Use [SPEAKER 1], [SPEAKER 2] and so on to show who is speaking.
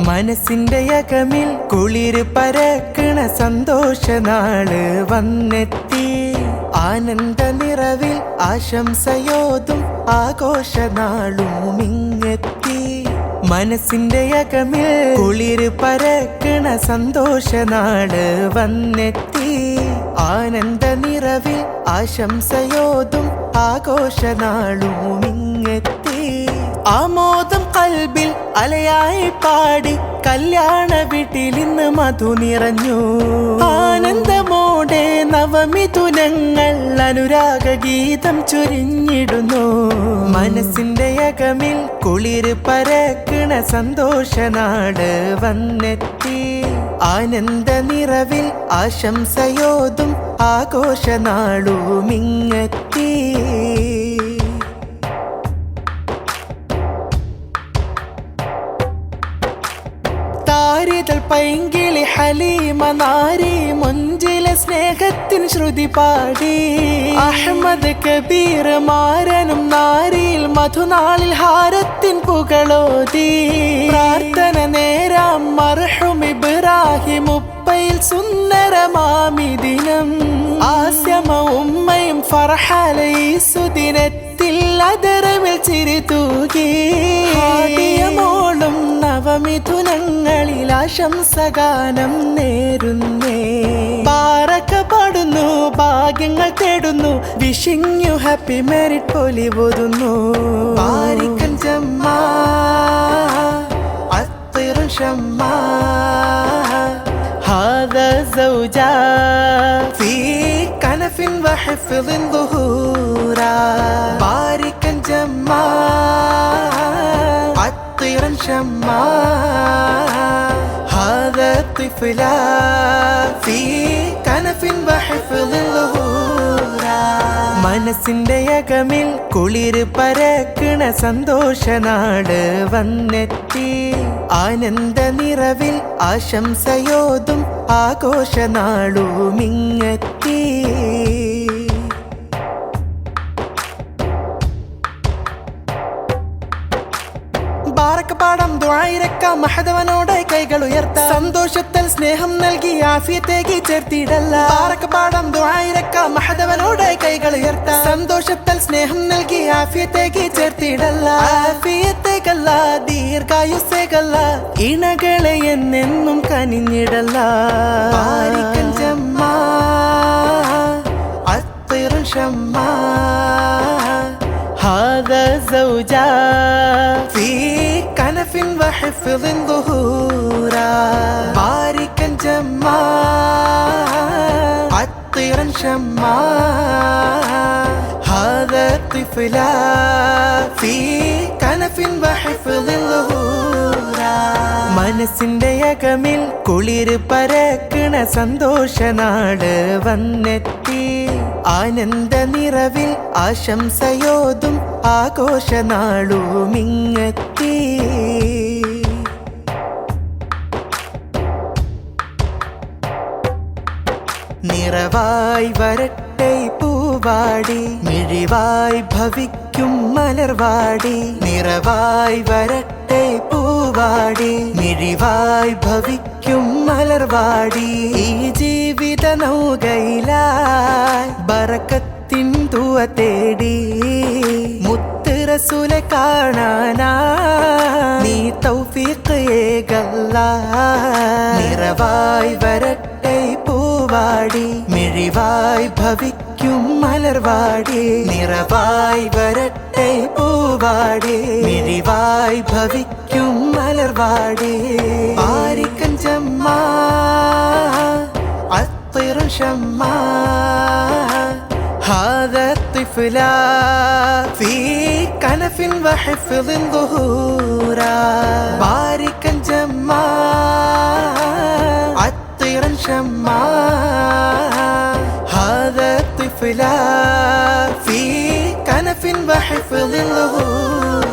[SPEAKER 1] മനസ്സിന്റെ അകമിൽ കുളിര് പരക്കണ സന്തോഷ നാള് വന്നെത്തി. ആനന്ദ നിറവിൽ ആശംസയോതും ആഘോഷ നാളും ഇങ്ങെത്തി. മനസ്സിന്റെ അകമിൽ കുളിര് പരക്കണ സന്തോഷ നാള് വന്നെത്തി. ആനന്ദ നിറവിൽ ആശംസയോതും ആഘോഷ നാളും ഇങ്ങെത്തി. ആമോദം കൽബിൽ അലയായി പാടി കല്യാണ വീട്ടിൽ ഇന്ന് മധു നിറഞ്ഞു. ആനന്ദമോടെ നവമിഥുനങ്ങൾ അനുരാഗ ഗീതം ചൊരിഞ്ഞിടുന്നു. മനസ്സിന്റെ അകമിൽ കുളിര് പരക്കണ സന്തോഷ നാട് വന്നെത്തി. ആനന്ദ നിറവിൽ ആശംസയോതും ആഘോഷ നാളും ഇങ്ങെത്തി. പൈങ്കിളി ഹലീമ നാരി മുഞ്ചിലെ സ്നേഹത്തിൻ ശ്രുതി പാടി. അഹമ്മദ് കബീർ മാരനും നാരിയിൽ മധുനാളിൽ ഹാരത്തിൻ പുകളോതി. പ്രാർത്ഥന നേരാം മർഹൂം ഇബ്രാഹിം ഉപ്പയിൽ സുന്ദരമാമിദിനം. ആസ്യമ ഉമ്മയും ഫർഹാലെ ഈ സുദിനത്തിൽ അതരവിൽ ചിരി തൂകി. മോളും നവമിഥുനങ്ങളിൽ ആശംസഗാനം നേരുന്നേ. ബാരക പാടുന്നു, ഭാഗ്യങ്ങൾ തേടുന്നു. വിഷിംഗ് യു ഹാപ്പി മാരിഡ് പൊലിവോതുന്നു. ബാരിക്കൻ ജമ്മാ അത്തിറു ഷമ്മാ ഹാദാ സൗജാ ഫീ കനഫിൻ വഹിഫ്ളിൻ ദുഹൂറാ. ബാരിക്കൻ ജമ്മാ طيرا شما هذا الطفل في كنف وحفظ ظهورا. മനസ്സിന്റെ അകമിൽ കുളിര് പരക്കണ സന്തോഷ നാട് വന്നെത്തി. ആനന്ദ നിറവിൽ ആശംസയോതും ആഘോഷ നാളും ഇങ്ങെത്തി. പാടം ദുആയിരക്കാം മഹദവനോടെ കൈകൾ ഉയർത്താം. സന്തോഷത്തിൽ സ്നേഹം നൽകി ആഫിയത്തേക്ക് ചേർത്തിടല്ല. പാടം ദുആയിരക്കാം മഹദവനോടെ കൈകൾ ഉയർത്താം. സന്തോഷത്തിൽ സ്നേഹം നൽകി ആഫിയത്തേക്ക് ചേർത്തിടല്ല. ആഫിയത്തേക്കല്ല ദീർഘായുസ്സേകല്ല ഇണകളെ എന്നെന്നും കനിഞ്ഞിടല്ല. ബാരിക്കൻ ജമ്മാ അത്തിറു ഷമ്മാ هذا زوجا في كنف وحفظ ظهورا. باركا جما عطرا شما هذا الطفل في كنف وحفظ ظهورا. മനസ്സിന്റെ അകമിൽ കുളിര് പരക്കണ സന്തോഷ നാട് വന്നെത്തി. ആനന്ദ നിറവിൽ ആശംസയോതും ആഘോഷ നാളും ഇങ്ങെത്തി. നിറവായി വരട്ടെ പൂവാടി മിഴിവായി ഭവിക്കും മലർവാടി. നിറവായി വരട്ടെ പൂവാടി മിഴിവായി ഭവിക്കും മലർവാടി. ഈ ജീവിത നൗകയിലായി ബറക്കത്തിൻ തുവ തേടി മുത്ത് റസൂലെ കാണാനാ നീ തൗഫീഖ് ഏകല്ല. നിറവായി വരട്ടെ പൂവാടി മിഴിവായി ഭവിക്കും മലർവാടി. നിറവായി വരട്ടെ പൂവാടി മിഴിവായി ഭവിക്കും മലർവാടി. ബാരിക്കൻ ജമ്മാ അത്തിറു ഷമ്മാ هذا الطفل في كنف وحفظ ظهورا. باركا جما عطرا شما هذا الطفل في كنف وحفظ ظهورا.